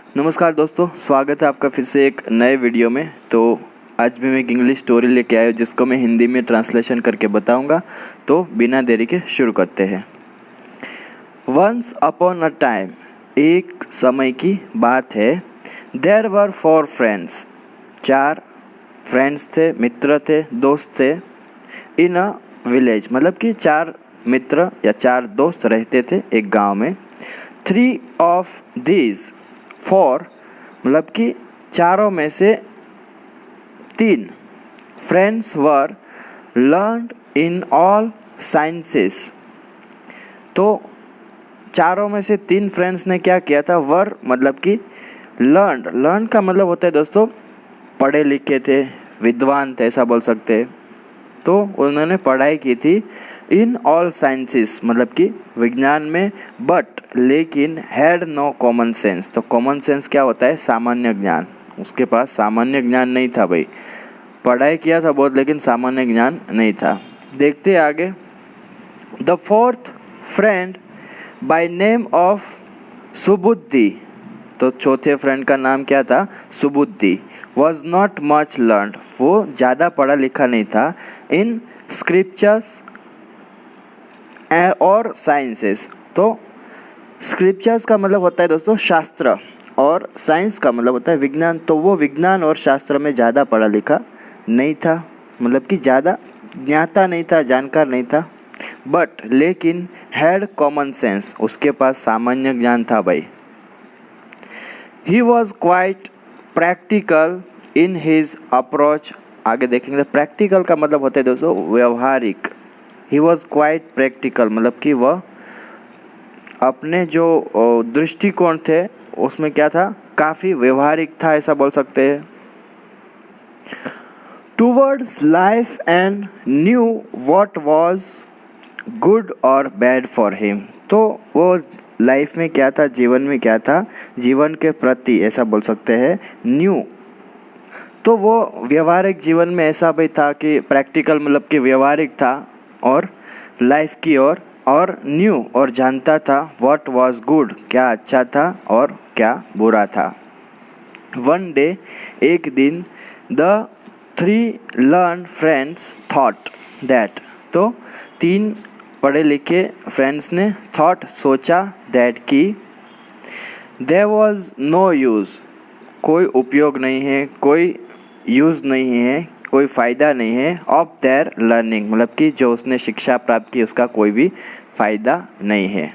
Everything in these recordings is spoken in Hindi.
नमस्कार दोस्तों, स्वागत है आपका फिर से एक नए वीडियो में। तो आज भी मैं एक इंग्लिश स्टोरी लेके आया हूँ जिसको मैं हिंदी में ट्रांसलेशन करके बताऊंगा। तो बिना देरी के शुरू करते हैं। वंस अपॉन अ टाइम, एक समय की बात है। देयर वर 4 फ्रेंड्स, 4 फ्रेंड्स थे, मित्र थे, दोस्त थे। इन अ विलेज, मतलब कि 4 मित्र या 4 दोस्त रहते थे एक गांव में। 3 ऑफ दीज 4, मतलब कि चारों में से 3 friends were learned in all sciences. तो चारों में से 3 फ्रेंड्स ने क्या किया था? वर मतलब कि लर्न का मतलब होता है दोस्तों पढ़े लिखे थे, विद्वान थे, ऐसा बोल सकते हैं। तो उन्होंने पढ़ाई की थी इन ऑल साइंसेस, मतलब कि विज्ञान में, बट लेकिन हैड नो कॉमन सेंस। तो कॉमन सेंस क्या होता है? सामान्य ज्ञान। उसके पास सामान्य ज्ञान नहीं था भाई। पढ़ाई किया था बहुत, लेकिन सामान्य ज्ञान नहीं था। देखते आगे। The 4th friend by name of सुबुद्धि, तो चौथे फ्रेंड का नाम क्या था? सुबुद्धि। वॉज नॉट मच लर्नड, वो ज़्यादा पढ़ा लिखा नहीं था। इन स्क्रिप्चर्स और साइंसेस, तो स्क्रिप्चर्स का मतलब होता है दोस्तों शास्त्र, और साइंस का मतलब होता है विज्ञान। तो वो विज्ञान और शास्त्र में ज़्यादा पढ़ा लिखा नहीं था, मतलब कि ज़्यादा ज्ञाता नहीं था, जानकार नहीं था। बट लेकिन हैड कॉमन सेंस, उसके पास सामान्य ज्ञान था भाई। He was quite practical in his approach. आगे देखेंगे। प्रैक्टिकल का मतलब होता है दोस्तों व्यवहारिक। ही वॉज क्वाइट प्रैक्टिकल, मतलब कि वह अपने जो दृष्टिकोण थे उसमें क्या था? काफ़ी व्यवहारिक था, ऐसा बोल सकते हैं। Towards life and knew what was good और बैड फॉर हिम। तो वो लाइफ में क्या था, जीवन में क्या था, जीवन के प्रति ऐसा बोल सकते हैं न्यू। तो वो व्यवहारिक जीवन में ऐसा भी था कि प्रैक्टिकल मतलब कि व्यवहारिक था और लाइफ की ओर, और न्यू और जानता था व्हाट वाज गुड, क्या अच्छा था और क्या बुरा था। वन डे, एक दिन, the 3 learn friends thought that, तो 3 पढ़े लिखे फ्रेंड्स ने थॉट सोचा, दैट की देयर वाज नो यूज़, कोई उपयोग नहीं है, कोई यूज़ नहीं है, कोई फ़ायदा नहीं है, ऑफ देयर लर्निंग, मतलब कि जो उसने शिक्षा प्राप्त की उसका कोई भी फ़ायदा नहीं है।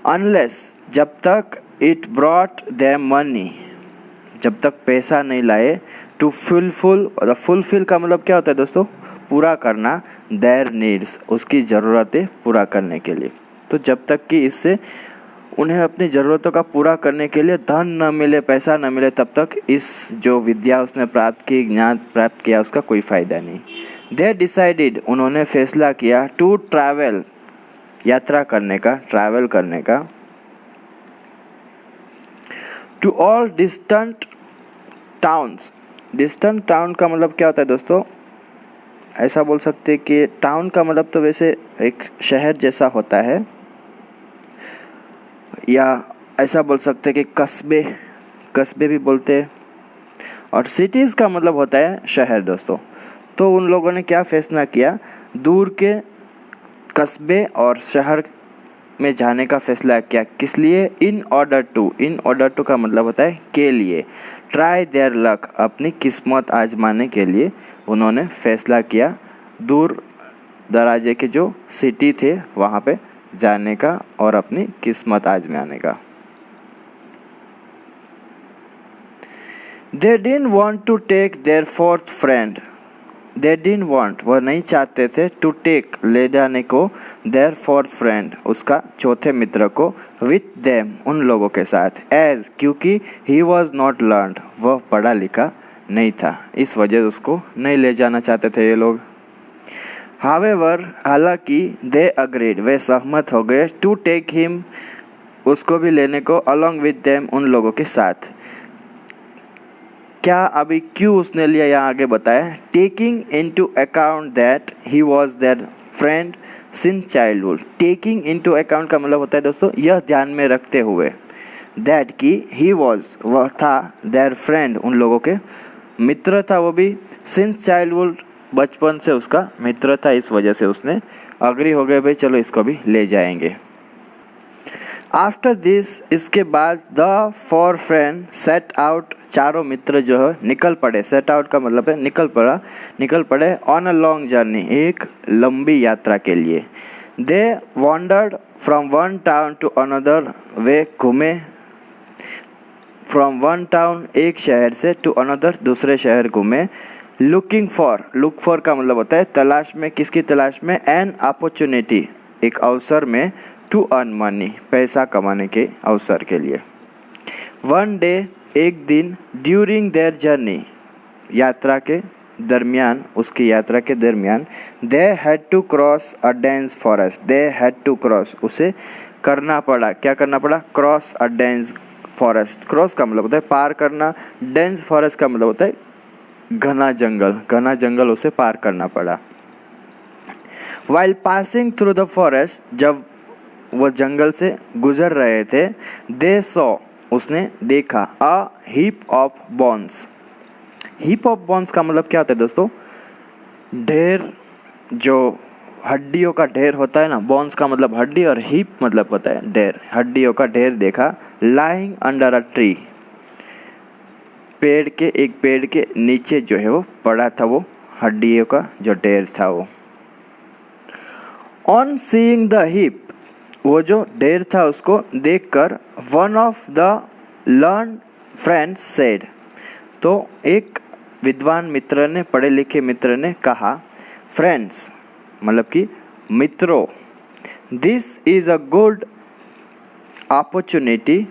अनलेस, जब तक इट ब्रॉट देम मनी, जब तक पैसा नहीं लाए, टू फुलफिल का मतलब क्या होता है दोस्तों? पूरा करना, देयर नीड्स, उसकी ज़रूरतें पूरा करने के लिए। तो जब तक कि इससे उन्हें अपनी ज़रूरतों का पूरा करने के लिए धन न मिले, पैसा न मिले, तब तक इस जो विद्या उसने प्राप्त की, ज्ञान प्राप्त किया, उसका कोई फ़ायदा नहीं। दे डिसाइडेड, उन्होंने फैसला किया, टू ट्रैवल, यात्रा करने का, ट्रैवल करने का, to all distant towns. Distant town का मतलब क्या होता है दोस्तों? ऐसा बोल सकते हैं कि टाउन का मतलब तो वैसे एक शहर जैसा होता है, या ऐसा बोल सकते हैं कि कस्बे भी बोलते हैं। और सिटीज़ का मतलब होता है शहर दोस्तों। तो उन लोगों ने क्या फैसला किया? दूर के कस्बे और शहर में जाने का फैसला किया। किस लिए? इन ऑर्डर टू का मतलब होता है के लिए। ट्राई देयर लक, अपनी किस्मत आजमाने के लिए उन्होंने फैसला किया दूर दराजे के जो सिटी थे वहाँ पे जाने का और अपनी किस्मत आजमाने का। They didn't want to take their 4th friend. They didn't want, वह नहीं चाहते थे, to take, ले जाने को, their 4th friend, उसका चौथे मित्र को, with them, उन लोगों के साथ, as, क्योंकि he was not learned, वह पढ़ा लिखा नहीं था, इस वजह से उसको नहीं ले जाना चाहते थे ये लोग। However, हालांकि they agreed, वे सहमत हो गए, to take him, उसको भी लेने को, along with them, उन लोगों के साथ। क्या अभी क्यों उसने लिया यहाँ आगे बताया। Taking into account that he was there friend since childhood. Taking into account का मतलब होता है दोस्तों यह ध्यान में रखते हुए, दैट कि ही वॉज वह था देयर फ्रेंड उन लोगों के मित्र था वो भी सिंस चाइल्डहुड बचपन से उसका मित्र था, इस वजह से उसने अग्री हो गए भाई चलो इसको भी ले जाएंगे। आफ्टर दिस इसके बाद the four friend set out चारों मित्र जो है निकल पड़े। सेट आउट का मतलब है निकल पड़े ऑन अ लॉन्ग जर्नी एक लंबी यात्रा के लिए। They wandered from one town to another वे घूमे फ्रॉम वन टाउन एक शहर से टू अनदर दूसरे शहर घूमे। लुक फॉर का मतलब होता है तलाश में, किसकी तलाश में, एन अपॉर्चुनिटी एक अवसर में, टू अर्न मनी पैसा कमाने के अवसर के लिए। वन डे एक दिन, ड्यूरिंग देयर जर्नी यात्रा के दरमियान, उसकी यात्रा के दरमियान, they had to cross a dense forest. They had to cross उसे करना पड़ा, क्या करना पड़ा, cross a dense forest. Cross का मतलब होता है पार करना, डेंस फॉरेस्ट का मतलब होता है घना जंगल उसे पार करना पड़ा। While passing through the forest जब वो जंगल से गुजर रहे थे, दे सॉ उसने देखा a heap of bones. Heap of bones का मतलब क्या होता है दोस्तों, ढेर, जो हड्डियों का ढेर होता है ना, बोन्स का मतलब हड्डी और हीप मतलब होता है ढेर, हड्डियों का ढेर देखा। लाइंग अंडर अ ट्री एक पेड़ के नीचे जो है वो पड़ा था वो हड्डियों का जो ढेर था वो। ऑन सीइंग द हीप वो जो ढेर था उसको देखकर, one of the learn friends said तो एक विद्वान मित्र ने, पढ़े लिखे मित्र ने कहा, फ्रेंड्स मतलब कि मित्रों, this is a good opportunity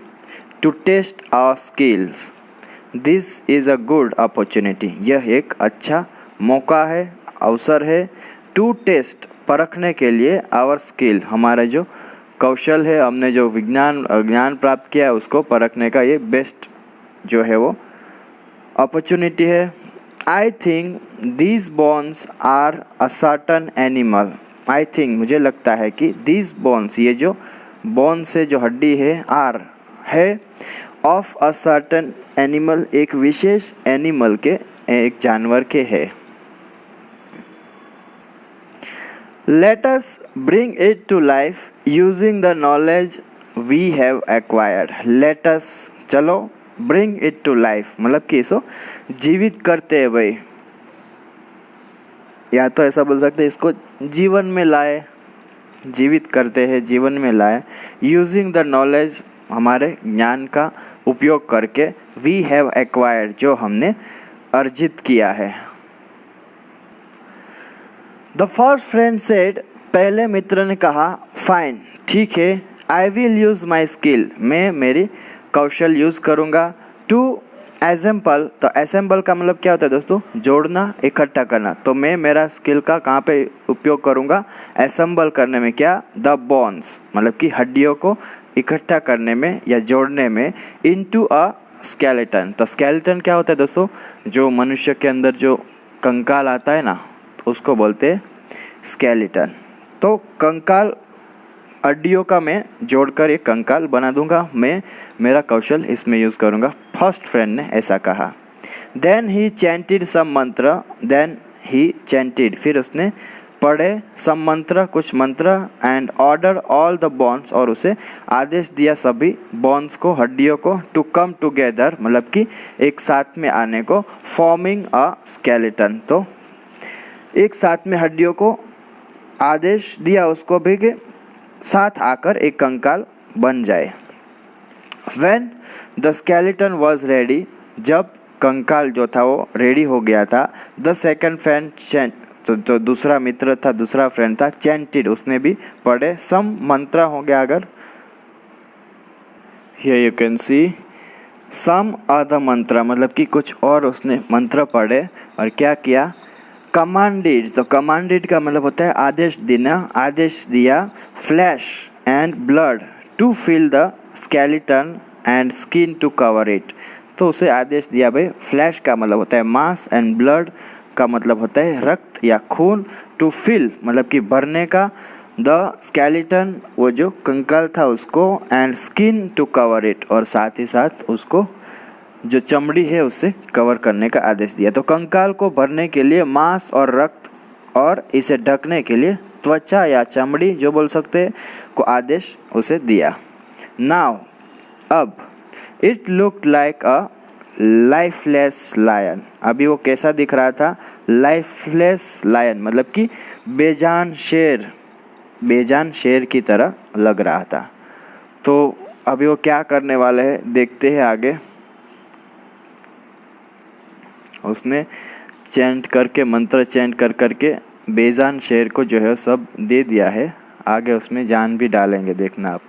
to test our skills. This is a good opportunity यह एक अच्छा मौका है, अवसर है, टू टेस्ट परखने के लिए, आवर स्किल हमारा जो कौशल है, हमने जो ज्ञान प्राप्त किया है उसको परखने का ये बेस्ट जो है वो अपॉर्चुनिटी है। I think these bones are a certain animal. I think मुझे लगता है कि दीज बोन्स ये जो बोन्स से जो हड्डी है, आर है, ऑफ अ सर्टन एनिमल एक विशेष एनिमल के, एक जानवर के है। Let us bring it to life using the knowledge we have acquired. Let us चलो bring it to life मतलब कि इसको जीवित करते हैं भाई, या तो ऐसा बोल सकते हैं इसको जीवन में लाए, जीवित करते हैं, जीवन में लाए। यूजिंग द नॉलेज हमारे ज्ञान का उपयोग करके, वी हैव एक्वायर्ड जो हमने अर्जित किया है। द फर्स्ट फ्रेंड सेड पहले मित्र ने कहा, फाइन ठीक है, I will use my skill मैं मेरी कौशल यूज़ करूँगा। टू एसेंबल तो एसेंबल का मतलब क्या होता है दोस्तों, जोड़ना, इकट्ठा करना। तो मैं मेरा स्किल का कहाँ पे उपयोग करूँगा, एसेंबल करने में, क्या, द बोन्स मतलब कि हड्डियों को इकट्ठा करने में या जोड़ने में, इनटू अ स्केलेटन। तो स्केलेटन क्या होता है दोस्तों, जो मनुष्य के अंदर जो कंकाल आता है ना उसको बोलते हैं स्केलेटन। तो कंकाल हड्डियों का मैं जोड़कर एक कंकाल बना दूंगा, मैं मेरा कौशल इसमें यूज़ करूंगा, फर्स्ट फ्रेंड ने ऐसा कहा। देन ही चैंटेड सम मंत्र, फिर उसने पढ़े सम मंत्र, कुछ मंत्र, and order all the bones और उसे आदेश दिया सभी बोन्स को, हड्डियों को, टू कम टुगेदर मतलब कि एक साथ में आने को, फॉर्मिंग अ स्केलेटन तो एक साथ में हड्डियों को आदेश दिया उसको भी कि साथ आकर एक कंकाल बन जाए। When the skeleton was ready जब कंकाल जो था वो रेडी हो गया था, द सेकंड फ्रेंड जो दूसरा मित्र था, दूसरा फ्रेंड था, चैंटेड उसने भी पढ़े सम मंत्र हो गया, अगर here you can see some other मंत्र मतलब कि कुछ और उसने मंत्र पढ़े और क्या किया, कमांडेड तो कमांडेड का मतलब होता है आदेश देना, आदेश दिया, flesh and blood to fill the skeleton and skin to cover it. तो उसे आदेश दिया भाई, फ्लैश का मतलब होता है मांस एंड ब्लड का मतलब होता है रक्त या खून, टू फिल मतलब कि भरने का, द स्केलेटन, वो जो कंकाल था उसको, and skin to cover it, और साथ ही साथ उसको जो चमड़ी है उससे कवर करने का आदेश दिया। तो कंकाल को भरने के लिए मांस और रक्त, और इसे ढकने के लिए त्वचा या चमड़ी जो बोल सकते हैं को आदेश उसे दिया। नाउ, अब, it looked like a lifeless lion. अभी वो कैसा दिख रहा था? लाइफलेस लायन मतलब कि बेजान शेर की तरह लग रहा था। तो अभी वो क्या करने वाले हैं देखते हैं आगे। उसने मंत्र चैंट कर करके बेजान शेर को जो है सब दे दिया है। आगे उसमें जान भी डालेंगे, देखना आप।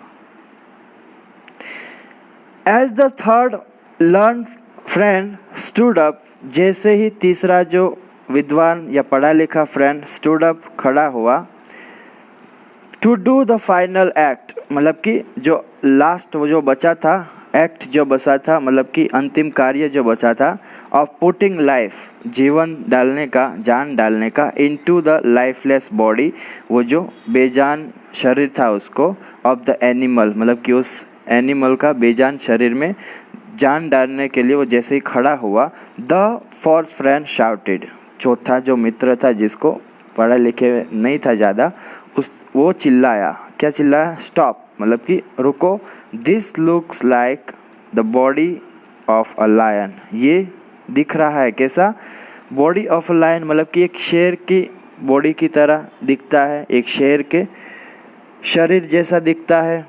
As the third learned friend stood up, जैसे ही तीसरा जो विद्वान या पढ़ा लिखा फ्रेंड स्टूड अप खड़ा हुआ, to do the final act मतलब कि जो लास्ट वो जो बचा था, एक्ट जो बचा था मतलब कि अंतिम कार्य जो बचा था, ऑफ पुटिंग लाइफ, जीवन डालने का, जान डालने का, इनटू द लाइफलेस बॉडी, वो जो बेजान शरीर था उसको, ऑफ द एनिमल मतलब कि उस एनिमल का बेजान शरीर में जान डालने के लिए वो जैसे ही खड़ा हुआ, द फोर्थ फ्रेंड शाउटेड, चौथा जो मित्र था जिसको पढ़ा लिखे नहीं था ज़्यादा, वो चिल्लाया। क्या चिल्लाया? स्टॉप मतलब कि रुको। This looks like the body of a lion, ये दिख रहा है कैसा? बॉडी ऑफ अ लायन मतलब कि एक शेर की बॉडी की तरह दिखता है, एक शेर के शरीर जैसा दिखता है।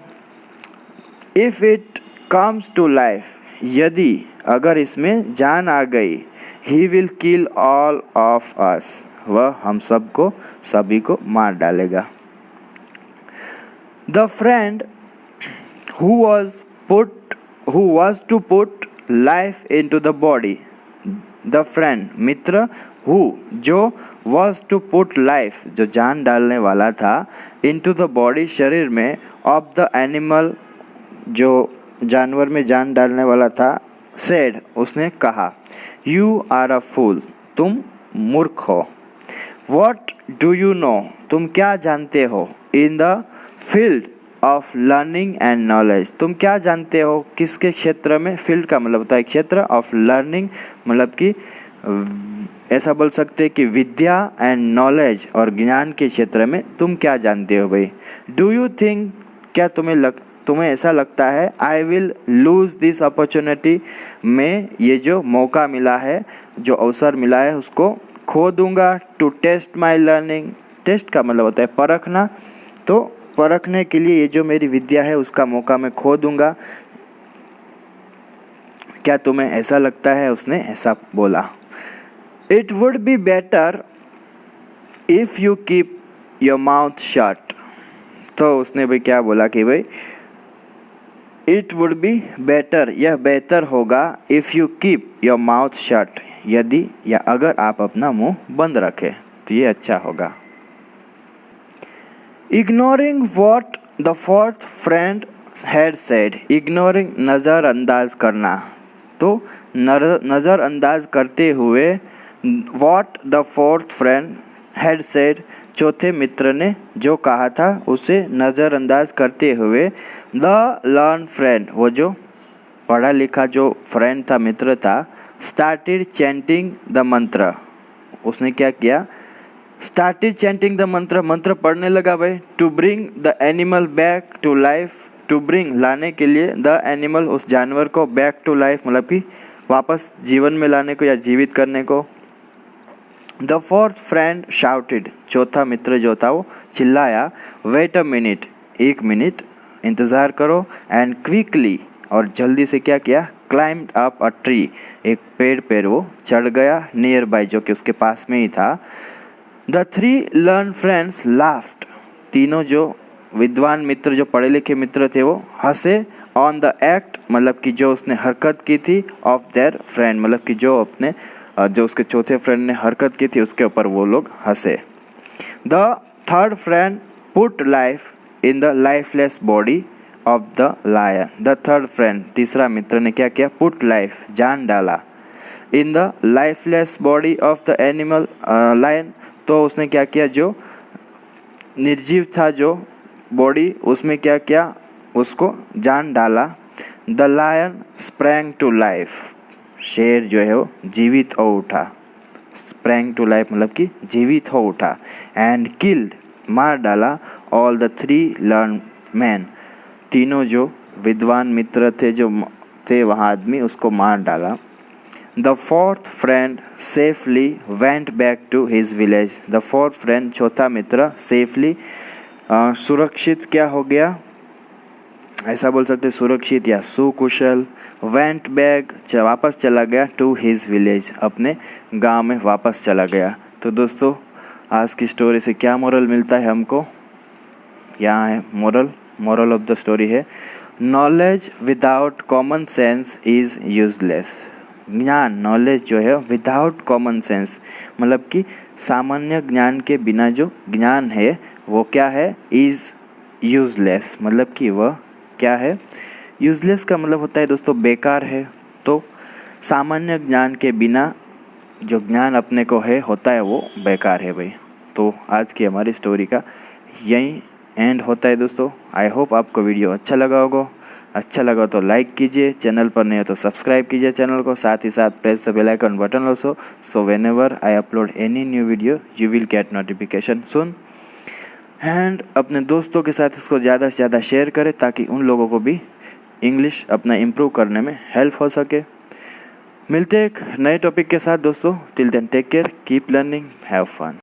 If it comes to life, यदि अगर इसमें जान आ गई, he will kill all of us, वह हम सबको सभी को मार डालेगा। The friend who was to put life into the body, the friend Mitra, who जो was to put life जो जान डालने वाला था, into the body शरीर में, of the animal जो जानवर में जान डालने वाला था, said उसने कहा, you are a fool, तुम मूर्ख हो। What do you know, तुम क्या जानते हो? In the field of learning and knowledge, तुम क्या जानते हो? किसके क्षेत्र में? फील्ड का मतलब होता है क्षेत्र, ऑफ लर्निंग मतलब कि ऐसा बोल सकते हैं कि विद्या, एंड नॉलेज और ज्ञान के क्षेत्र में तुम क्या जानते हो भाई? डू यू थिंक, क्या तुम्हें ऐसा लगता है? I will lose this opportunity, मैं ये जो मौका मिला है, जो अवसर मिला है उसको खो दूंगा। To test my learning, test का मतलब होता है परखना, तो परखने के लिए ये जो मेरी विद्या है उसका मौका मैं खो दूंगा। क्या तुम्हें ऐसा लगता है? उसने ऐसा बोला। It would be better if you keep your mouth shut, तो उसने भाई क्या बोला कि भाई इट वुड बी बेटर, यह बेहतर होगा, if you keep your mouth shut, यदि या अगर आप अपना मुंह बंद रखें तो ये अच्छा होगा। Ignoring what the fourth friend had said, ignoring नज़रअंदाज करना, तो नज़रअंदाज करते हुए, what the fourth friend had said, चौथे मित्र ने जो कहा था उसे नज़रअंदाज करते हुए, द लर्न फ्रेंड, वो जो पढ़ा लिखा जो फ्रेंड था, मित्र था, स्टार्टेड चैंटिंग द मंत्र, उसने क्या किया? स्टार्टेड चैंटिंग द मंत्र, मंत्र पढ़ने लगा भाई। To bring the animal back to life, to bring लाने के लिए, द एनिमल उस जानवर को, बैक टू लाइफ मतलब कि वापस जीवन में लाने को या जीवित करने को। द फोर्थ फ्रेंड शाउटेड, चौथा मित्र जो था वो चिल्लाया, वेट अ मिनट, एक मिनट इंतज़ार करो, एंड क्विकली, और जल्दी से क्या किया? क्लाइम्ड अप अ ट्री, एक पेड़ पर वो चढ़ गया, नियर बाय जो कि उसके पास में ही था। The three learn friends laughed, तीनों जो विद्वान मित्र जो पढ़े लिखे मित्र थे वो हंसे, ऑन द एक्ट मतलब कि जो उसने हरकत की थी, ऑफ देयर फ्रेंड मतलब कि जो उसके चौथे फ्रेंड ने हरकत की थी उसके ऊपर वो लोग हंसे। The third friend put life in the lifeless body of the lion, the third friend तीसरा मित्र ने क्या किया? पुट लाइफ, जान डाला, in the lifeless body of the animal lion, तो उसने क्या किया? जो निर्जीव था जो बॉडी, उसमें क्या किया, उसको जान डाला। The lion sprang to life, शेर जो है वो जीवित हो उठा। स्प्रैंग टू लाइफ मतलब कि जीवित हो उठा। एंड किल्ड, मार डाला। ऑल द 3 लर्न मैन, तीनों जो विद्वान मित्र थे, जो थे वहाँ आदमी, उसको मार डाला। The 4th friend safely went back to his village, the 4th friend, चौथा मित्र, सेफली सुरक्षित क्या हो गया, ऐसा बोल सकते, सुरक्षित या सुकुशल। वेंट बैक, वापस चला गया। टू हिज विलेज, अपने गांव में वापस चला गया। तो दोस्तों, आज की स्टोरी से क्या मोरल मिलता है हमको, यहाँ है मोरल ऑफ द स्टोरी है, knowledge without common sense is useless. ज्ञान, नॉलेज जो है विदाउट कॉमन सेंस, मतलब कि सामान्य ज्ञान के बिना जो ज्ञान है वो क्या है, इज़ यूजलेस, मतलब कि वह क्या है, यूजलेस का मतलब होता है दोस्तों बेकार है। तो सामान्य ज्ञान के बिना जो ज्ञान अपने को है होता है वो बेकार है भाई। तो आज की हमारी स्टोरी का यही एंड होता है दोस्तों। आई होप आपको वीडियो अच्छा लगा होगा। अच्छा लगा तो लाइक कीजिए, चैनल पर नहीं हो तो सब्सक्राइब कीजिए चैनल को, साथ ही साथ press the bell icon button also, so whenever I upload any new video you will get notification soon. And अपने दोस्तों के साथ इसको ज़्यादा से ज़्यादा शेयर करें ताकि उन लोगों को भी इंग्लिश अपना इम्प्रूव करने में हेल्प हो सके। मिलते हैं एक नए टॉपिक के साथ दोस्तों। Till then take care, keep learning, have fun.